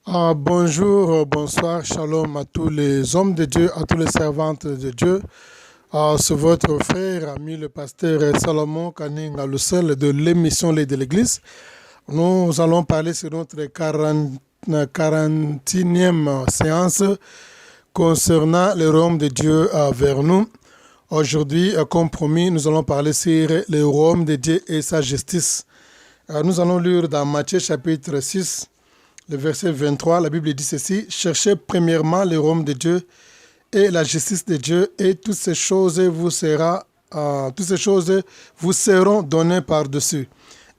Bonjour, bonsoir, shalom à tous les hommes de Dieu, à tous les servantes de Dieu. C'est votre frère, ami le pasteur Salomon Kaninga, le seul de l'émission Les de l'Église. Nous allons parler sur notre 41e séance concernant le royaume de Dieu vers nous. Aujourd'hui, comme promis, nous allons parler sur le royaume de Dieu et sa justice. Nous allons lire dans Matthieu chapitre 6, le verset 23, la Bible dit ceci: « Cherchez premièrement le royaume de Dieu et la justice de Dieu, et toutes ces choses vous seront données par-dessus. »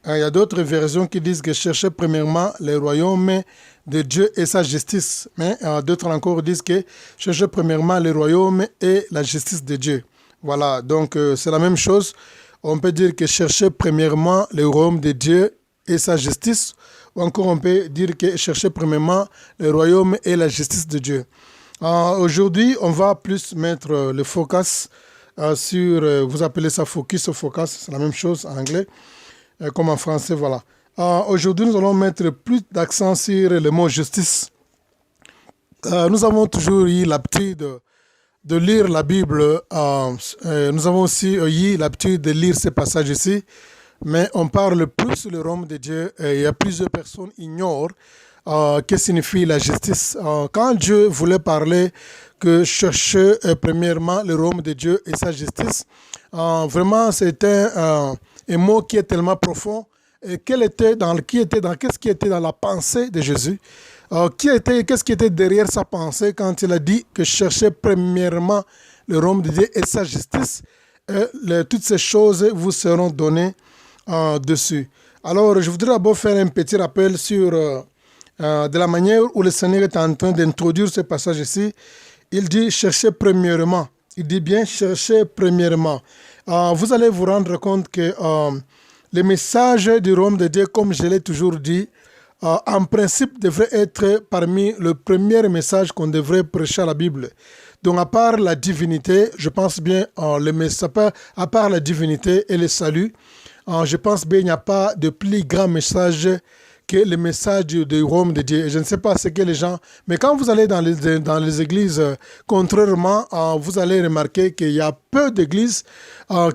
Il y a d'autres versions qui disent que cherchez premièrement le royaume de Dieu et sa justice. Mais d'autres encore disent que cherchez premièrement le royaume et la justice de Dieu. Voilà, donc c'est la même chose. On peut dire que cherchez premièrement le royaume de Dieu et sa justice, ou encore on peut dire que chercher premièrement le royaume et la justice de Dieu. Aujourd'hui, on va plus mettre le focus sur, vous appelez ça focus ou focus, c'est la même chose en anglais, comme en français, voilà. Aujourd'hui, nous allons mettre plus d'accent sur le mot justice. Nous avons toujours eu l'habitude de lire la Bible, nous avons aussi eu l'habitude de lire ces passages ici, mais on parle plus sur le royaume de Dieu et il y a plusieurs personnes qui ignorent que signifie la justice. Quand Dieu voulait parler que chercher premièrement le royaume de Dieu et sa justice, vraiment c'était un mot qui est tellement profond. Et qu'est-ce qui était dans la pensée de Jésus? Qu'est-ce qui était derrière sa pensée quand il a dit que chercher premièrement le royaume de Dieu et sa justice, toutes ces choses vous seront données dessus. Alors, je voudrais d'abord faire un petit rappel sur de la manière où le Seigneur est en train d'introduire ce passage ici. Il dit chercher premièrement. Il dit bien chercher premièrement. Vous allez vous rendre compte que le message du royaume de Dieu, comme je l'ai toujours dit, en principe devrait être parmi le premier message qu'on devrait prêcher à la Bible. Donc à part la divinité, je pense bien, à part la divinité et le salut, je pense bien qu'il n'y a pas de plus grand message que le message du royaume de Dieu. Et je ne sais pas ce que les gens... Mais quand vous allez dans les églises, contrairement, vous allez remarquer qu'il y a peu d'églises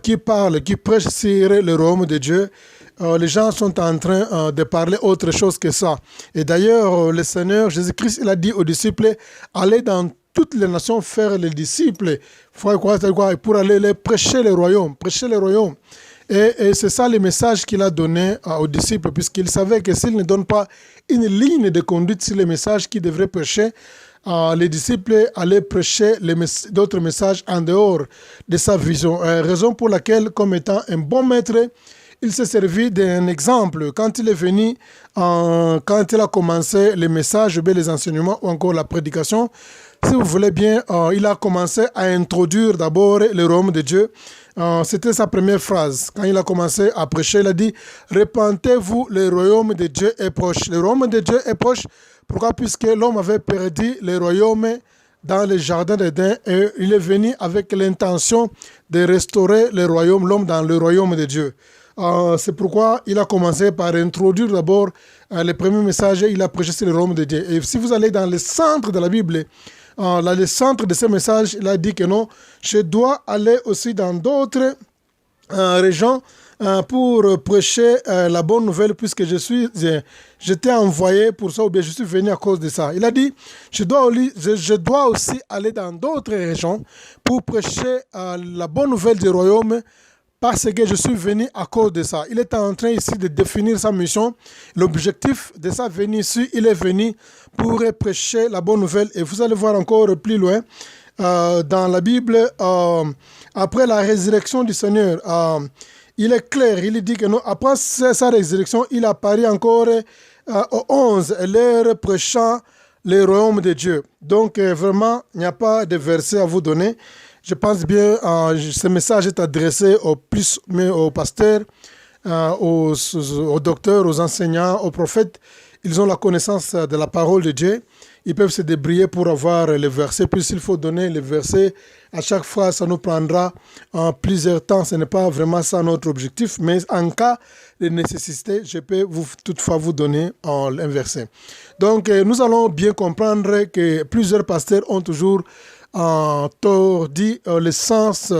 qui prêchent sur le royaume de Dieu. Les gens sont en train de parler autre chose que ça. Et d'ailleurs, le Seigneur Jésus-Christ, il a dit aux disciples, allez dans toutes les nations faire les disciples pour aller les prêcher le royaume. Et c'est ça le message qu'il a donné aux disciples, puisqu'il savait que s'il ne donne pas une ligne de conduite sur les messages qu'il devrait prêcher, les disciples allaient prêcher d'autres messages en dehors de sa vision. Raison pour laquelle, comme étant un bon maître, il s'est servi d'un exemple. Quand il est venu, quand il a commencé les messages, les enseignements ou encore la prédication, si vous voulez bien, il a commencé à introduire d'abord le royaume de Dieu. C'était sa première phrase. Quand il a commencé à prêcher, il a dit « Repentez-vous, le royaume de Dieu est proche ». Le royaume de Dieu est proche. Pourquoi? Puisque l'homme avait perdu le royaume dans le jardin d'Éden et il est venu avec l'intention de restaurer le royaume, l'homme dans le royaume de Dieu. C'est pourquoi il a commencé par introduire d'abord le premier message. Il a prêché sur le royaume de Dieu. Et si vous allez dans le centre de la Bible, le centre de ce message, il a dit que non, je dois aller aussi dans d'autres régions pour prêcher la bonne nouvelle, puisque j'étais envoyé pour ça, ou bien je suis venu à cause de ça. Il a dit, je dois aussi aller dans d'autres régions pour prêcher la bonne nouvelle du royaume, parce que je suis venu à cause de ça. Il est en train ici de définir sa mission. L'objectif de sa venue ici, il est venu pour prêcher la bonne nouvelle. Et vous allez voir encore plus loin, dans la Bible, après la résurrection du Seigneur, il est clair, il dit que non, après sa résurrection, il apparaît encore aux 11, leur prêchant le royaume de Dieu. Donc vraiment, il n'y a pas de verset à vous donner. Je pense bien ce message est adressé aux pasteurs, aux docteurs, aux enseignants, aux prophètes. Ils ont la connaissance de la parole de Dieu. ils peuvent se débrouiller pour avoir les versets. Puisqu'il faut donner les versets à chaque fois, ça nous prendra plusieurs temps. Ce n'est pas vraiment ça notre objectif. Mais en cas de nécessité, je peux toutefois vous donner un verset. Donc, nous allons bien comprendre que plusieurs pasteurs ont toujours dit le sens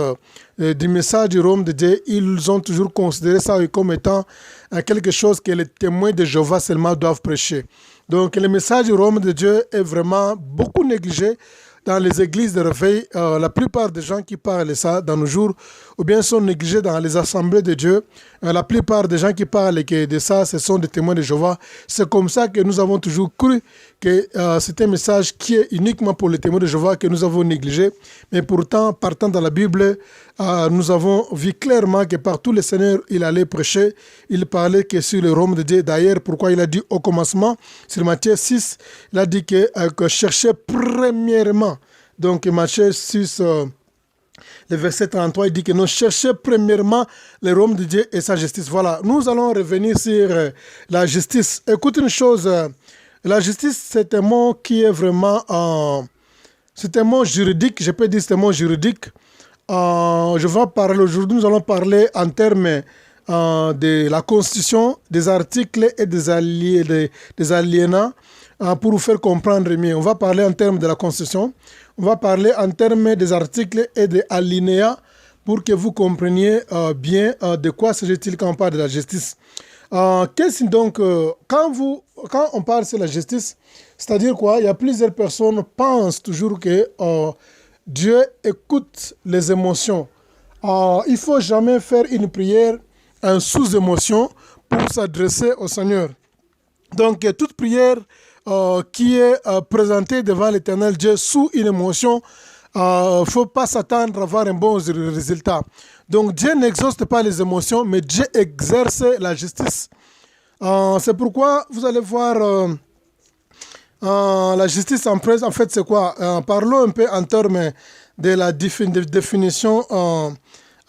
du message du royaume de Dieu. Ils ont toujours considéré ça comme étant quelque chose que les témoins de Jéhovah seulement doivent prêcher. Donc le message du royaume de Dieu est vraiment beaucoup négligé dans les églises de réveil. La plupart des gens qui parlent de ça dans nos jours, ou bien sont négligés dans les assemblées de Dieu. La plupart des gens qui parlent de ça, ce sont des témoins de Jéhovah. C'est comme ça que nous avons toujours cru que c'est un message qui est uniquement pour les témoins de Jéhovah que nous avons négligé. Mais pourtant, partant dans la Bible, nous avons vu clairement que partout le Seigneur, il allait prêcher. Il parlait que sur le royaume de Dieu. D'ailleurs, pourquoi il a dit au commencement, sur Matthieu 6, il a dit que cherchez premièrement. Donc, Matthieu 6, le verset 33, il dit que nous cherchons premièrement le royaume de Dieu et sa justice. Voilà, nous allons revenir sur la justice. Écoute une chose, la justice, c'est un mot qui est vraiment, c'est un mot juridique, je peux dire c'est un mot juridique. Je vais parler aujourd'hui, nous allons parler en termes de la Constitution, des articles et des alinéas pour vous faire comprendre mieux. On va parler en termes de la Constitution, on va parler en termes des articles et des alinéas pour que vous compreniez bien de quoi s'agit-il quand on parle de la justice. Donc, quand on parle de la justice, c'est-à-dire quoi? Il y a plusieurs personnes qui pensent toujours que Dieu écoute les émotions. Il ne faut jamais faire une prière en sous-émotion pour s'adresser au Seigneur. Donc, toute prière qui est présentée devant l'Éternel Dieu sous une émotion, il ne faut pas s'attendre à avoir un bon résultat. Donc, Dieu n'exauce pas les émotions, mais Dieu exerce la justice. C'est pourquoi vous allez voir la justice en fait, c'est quoi? Parlons un peu en termes de la définition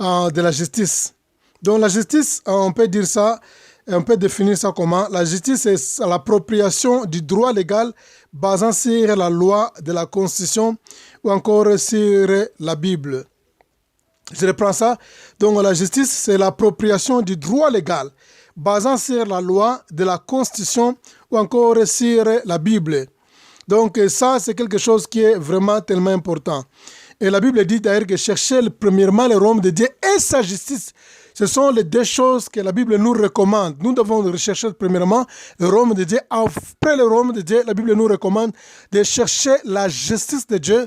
de la justice. Donc, la justice, on peut dire ça, on peut définir ça comment? La justice, c'est l'appropriation du droit légal basant sur la loi de la Constitution ou encore sur la Bible. Je reprends ça. Donc, la justice, c'est l'appropriation du droit légal basant sur la loi de la Constitution ou encore sur la Bible. Donc, ça, c'est quelque chose qui est vraiment tellement important. Et la Bible dit d'ailleurs que chercher premièrement le royaume de Dieu et sa justice. Ce sont les deux choses que la Bible nous recommande. Nous devons rechercher premièrement le royaume de Dieu. Après le royaume de Dieu, la Bible nous recommande de chercher la justice de Dieu,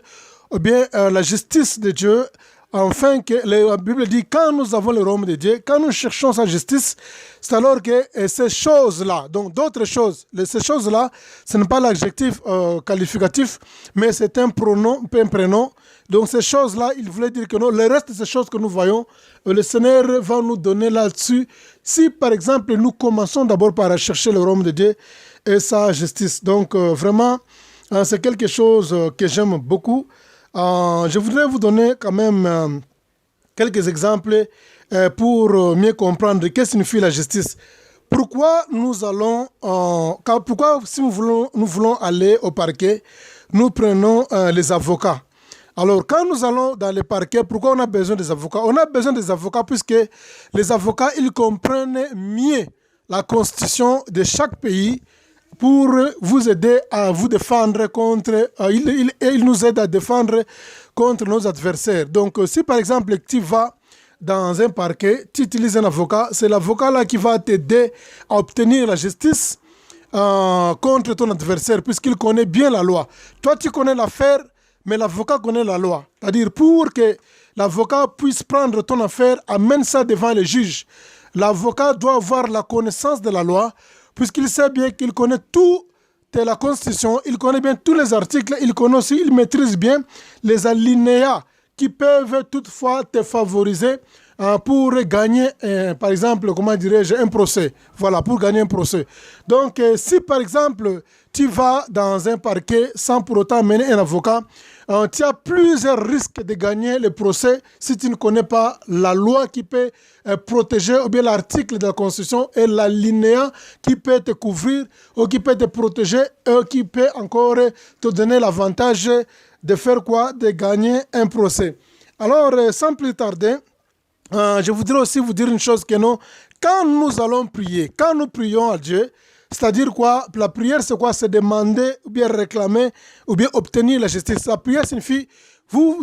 ou bien la justice de Dieu, afin que la Bible dit quand nous avons le royaume de Dieu, quand nous cherchons sa justice, c'est alors que ces choses-là, donc d'autres choses, ces choses-là, ce n'est pas l'adjectif qualificatif, mais c'est un pronom, un prénom. Donc ces choses-là, il voulait dire que non, le reste de ces choses que nous voyons, le Seigneur va nous donner là-dessus. Si par exemple, nous commençons d'abord par chercher le royaume de Dieu et sa justice. Donc vraiment, c'est quelque chose que j'aime beaucoup. Je voudrais vous donner quand même quelques exemples pour mieux comprendre ce que signifie la justice. Pourquoi si nous voulons aller au parquet, nous prenons les avocats. Alors, quand nous allons dans les parquets, pourquoi on a besoin des avocats? On a besoin des avocats puisque les avocats, ils comprennent mieux la constitution de chaque pays pour vous aider à vous défendre contre... ils nous aident à défendre contre nos adversaires. Donc, si par exemple, tu vas dans un parquet, tu utilises un avocat, c'est l'avocat là qui va t'aider à obtenir la justice contre ton adversaire puisqu'il connaît bien la loi. Toi, tu connais l'affaire, mais l'avocat connaît la loi. C'est-à-dire, pour que l'avocat puisse prendre ton affaire, amène ça devant le juge. L'avocat doit avoir la connaissance de la loi, puisqu'il sait bien qu'il connaît tout de la Constitution, il connaît bien tous les articles, il maîtrise bien les alinéas qui peuvent toutefois te favoriser pour gagner, par exemple, comment dirais-je, un procès. Voilà, pour gagner un procès. Donc, si par exemple, tu vas dans un parquet sans pour autant mener un avocat, tu as plusieurs risques de gagner le procès si tu ne connais pas la loi qui peut protéger, ou bien l'article de la Constitution et l'alinéa qui peut te couvrir, ou qui peut te protéger, ou qui peut encore te donner l'avantage de faire quoi? De gagner un procès. Alors, sans plus tarder, je voudrais aussi vous dire une chose que non, quand nous allons prier, quand nous prions à Dieu, c'est-à-dire quoi? La prière, c'est quoi? C'est demander, ou bien réclamer, ou bien obtenir la justice. La prière signifie vous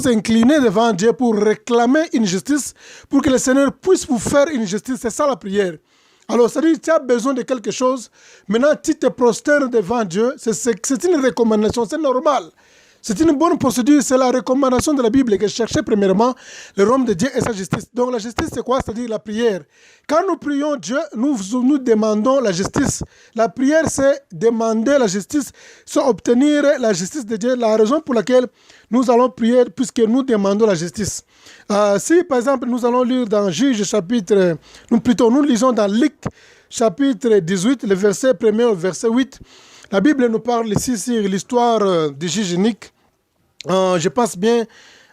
incliner devant Dieu pour réclamer une justice, pour que le Seigneur puisse vous faire une justice. C'est ça la prière. Alors, c'est-à-dire que tu as besoin de quelque chose. Maintenant, tu te prosternes devant Dieu. C'est une recommandation, c'est normal. C'est une bonne procédure, c'est la recommandation de la Bible que cherchez premièrement le royaume de Dieu et sa justice. Donc la justice, c'est quoi? C'est-à-dire la prière. Quand nous prions Dieu, nous demandons la justice. La prière, c'est demander la justice, c'est obtenir la justice de Dieu. La raison pour laquelle nous allons prier, puisque nous demandons la justice. Si, par exemple, nous allons lire dans Juge chapitre... nous lisons dans Luc chapitre 18, le verset 1er au verset 8. La Bible nous parle ici sur l'histoire du juge unique. Je pense bien,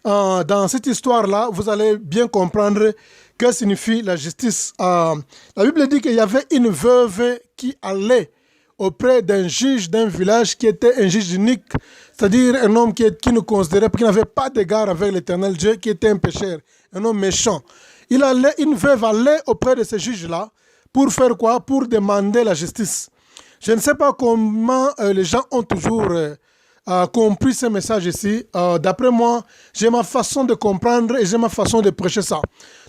dans cette histoire-là, vous allez bien comprendre que signifie la justice. La Bible dit qu'il y avait une veuve qui allait auprès d'un juge d'un village qui était un juge unique, c'est-à-dire un homme qui ne considérait, qui n'avait pas d'égard avec l'Éternel Dieu, qui était un pécheur, un homme méchant. Une veuve allait auprès de ce juge-là pour faire quoi? Pour demander la justice. Je ne sais pas comment les gens ont toujours compris ce message ici. D'après moi, j'ai ma façon de comprendre et j'ai ma façon de prêcher ça.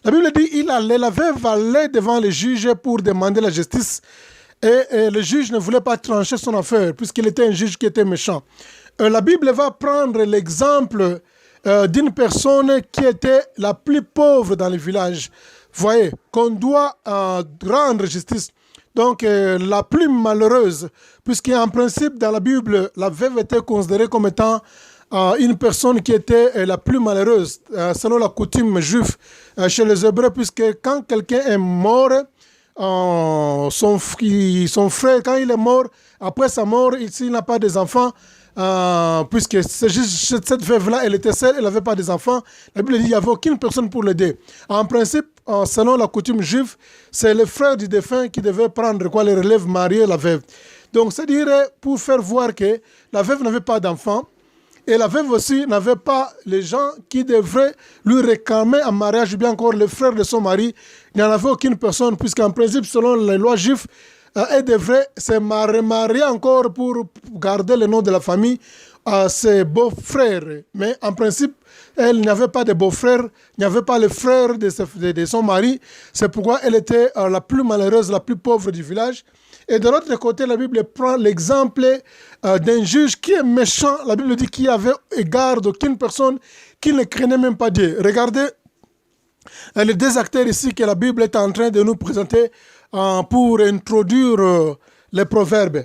La Bible dit la veuve allait devant le juge pour demander la justice et le juge ne voulait pas trancher son affaire puisqu'il était un juge qui était méchant. La Bible va prendre l'exemple d'une personne qui était la plus pauvre dans le village. Vous voyez, qu'on doit rendre justice. Donc, la plus malheureuse, puisqu'en principe, dans la Bible, la veuve était considérée comme étant une personne qui était la plus malheureuse, selon la coutume juive chez les Hébreux, puisque quand quelqu'un est mort, son frère, quand il est mort, après sa mort, s'il n'a pas des enfants, puisque cette veuve-là, elle était seule, elle n'avait pas des enfants, la Bible dit qu'il n'y avait aucune personne pour l'aider. En principe, selon la coutume juive, c'est le frère du défunt qui devait prendre le relève, marier la veuve. Donc, c'est-à-dire pour faire voir que la veuve n'avait pas d'enfants et la veuve aussi n'avait pas les gens qui devraient lui réclamer en mariage, ou bien encore le frère de son mari. Il n'y en avait aucune personne, puisqu'en principe, selon les lois juives, elle devrait se remarier encore pour garder le nom de la famille à ses beaux-frères. Mais en principe, elle n'avait pas de beau-frère, il n'y avait pas le frère de son mari. C'est pourquoi elle était la plus malheureuse, la plus pauvre du village. Et de l'autre côté, la Bible prend l'exemple d'un juge qui est méchant. La Bible dit qu'il avait égard d'aucune personne, qui ne craignait même pas Dieu. Regardez les deux acteurs ici que la Bible est en train de nous présenter pour introduire les proverbes.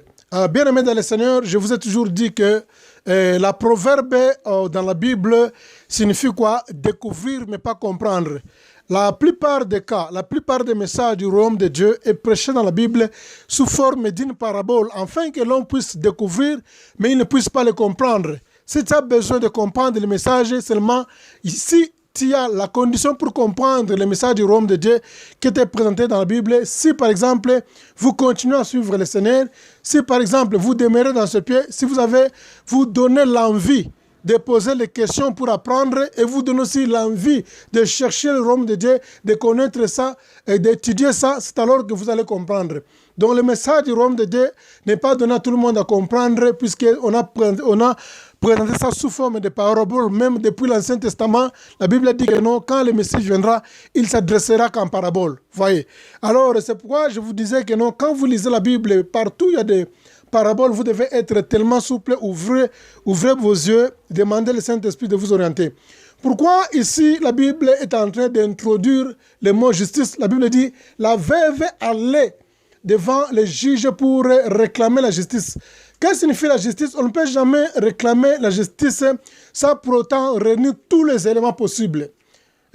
Bien-aimés dans le Seigneur, je vous ai toujours dit que la proverbe dans la Bible signifie quoi? Découvrir mais pas comprendre. La plupart des cas, la plupart des messages du royaume de Dieu est prêché dans la Bible sous forme d'une parabole, afin que l'on puisse découvrir, mais il ne puisse pas le comprendre. Si tu as besoin de comprendre le message, seulement ici, tu as la condition pour comprendre le message du royaume de Dieu qui était présenté dans la Bible. Si par exemple, vous continuez à suivre le Seigneur, si par exemple, vous demeurez dans ce pied, si vous donnez l'envie de poser les questions pour apprendre et vous donnez aussi l'envie de chercher le royaume de Dieu, de connaître ça et d'étudier ça, c'est alors que vous allez comprendre. Donc le message du royaume de Dieu n'est pas donné à tout le monde à comprendre puisqu'on a présenté ça sous forme de parabole, même depuis l'Ancien Testament. La Bible dit que non, quand le Messie viendra, il s'adressera qu'en parabole. Voyez. Alors c'est pourquoi je vous disais que non, quand vous lisez la Bible, partout il y a des paraboles, vous devez être tellement souple, ouvrez vos yeux, demandez le Saint-Esprit de vous orienter. Pourquoi ici la Bible est en train d'introduire le mot justice? La Bible dit, la veuve allait devant les juges pour réclamer la justice. Qu'est-ce que signifie la justice? On ne peut jamais réclamer la justice sans pour autant réunir tous les éléments possibles.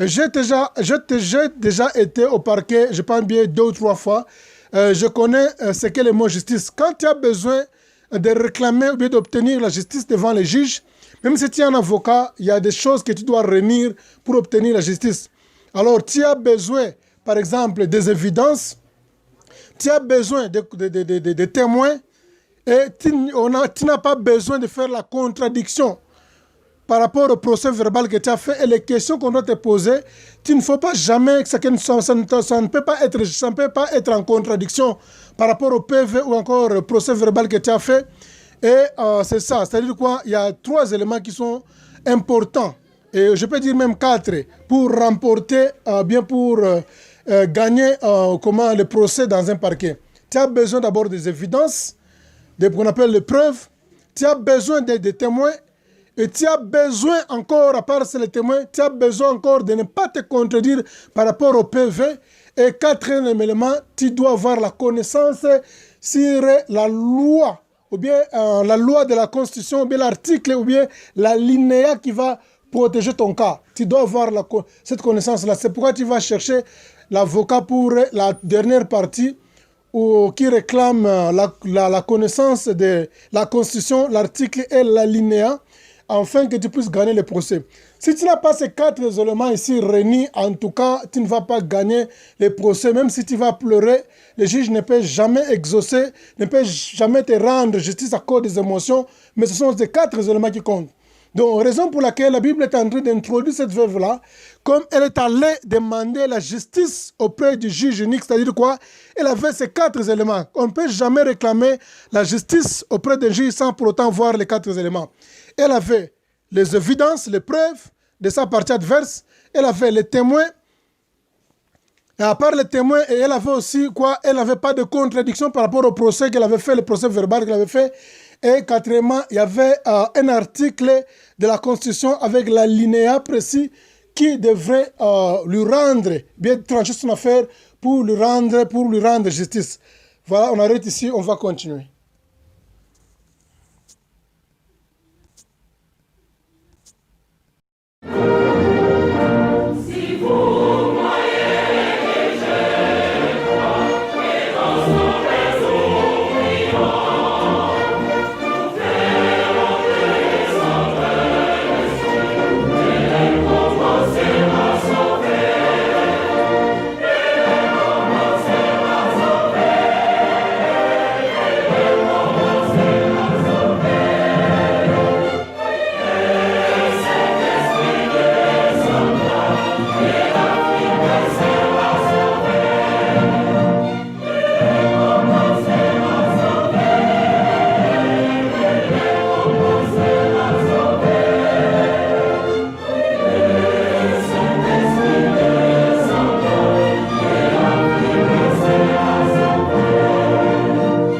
J'ai déjà été au parquet, je pense bien 2 ou 3 fois. Je connais ce qu'est le mot justice. Quand tu as besoin de réclamer ou bien d'obtenir la justice devant les juges, même si tu es un avocat, il y a des choses que tu dois réunir pour obtenir la justice. Alors, tu as besoin, par exemple, des évidences, tu as besoin de témoins, et tu n'as pas besoin de faire la contradiction par rapport au procès verbal que tu as fait et les questions qu'on doit te poser. Il ne faut pas jamais, ça ne peut pas être en contradiction par rapport au PV ou encore au procès verbal que tu as fait. Et c'est ça, c'est-à-dire quoi? Il y a 3 éléments qui sont importants, et je peux dire même 4, pour remporter, pour gagner le procès dans un parquet. Tu as besoin d'abord des évidences, de ce qu'on appelle les preuves, tu as besoin des témoins, et tu as besoin encore, à part les témoins, tu as besoin encore de ne pas te contredire par rapport au PV. Et 4e élément, tu dois avoir la connaissance sur la loi, ou bien la loi de la Constitution, ou bien l'article, ou bien l'alinéa qui va protéger ton cas. Tu dois avoir cette connaissance-là. C'est pourquoi tu vas chercher l'avocat pour la dernière partie, ou qui réclame la connaissance de la Constitution, l'article et l'alinéa, afin que tu puisses gagner le procès. Si tu n'as pas ces 4 éléments ici réunis, en tout cas, tu ne vas pas gagner le procès. Même si tu vas pleurer, le juge ne peut jamais exaucer, ne peut jamais te rendre justice à cause des émotions, mais ce sont ces 4 éléments qui comptent. Donc, raison pour laquelle la Bible est en train d'introduire cette veuve-là, comme elle est allée demander la justice auprès du juge unique, c'est-à-dire quoi? Elle avait ces 4 éléments. On ne peut jamais réclamer la justice auprès d'un juge sans pour autant voir les 4 éléments. Elle avait les évidences, les preuves de sa partie adverse. Elle avait les témoins. Et à part les témoins, et elle avait aussi quoi? Elle n'avait pas de contradiction par rapport au procès qu'elle avait fait, le procès verbal qu'elle avait fait. Et 4e, il y avait un article de la Constitution avec l'alinéa précis qui devrait lui rendre, bien trancher son affaire pour lui rendre justice. Voilà, on arrête ici, on va continuer.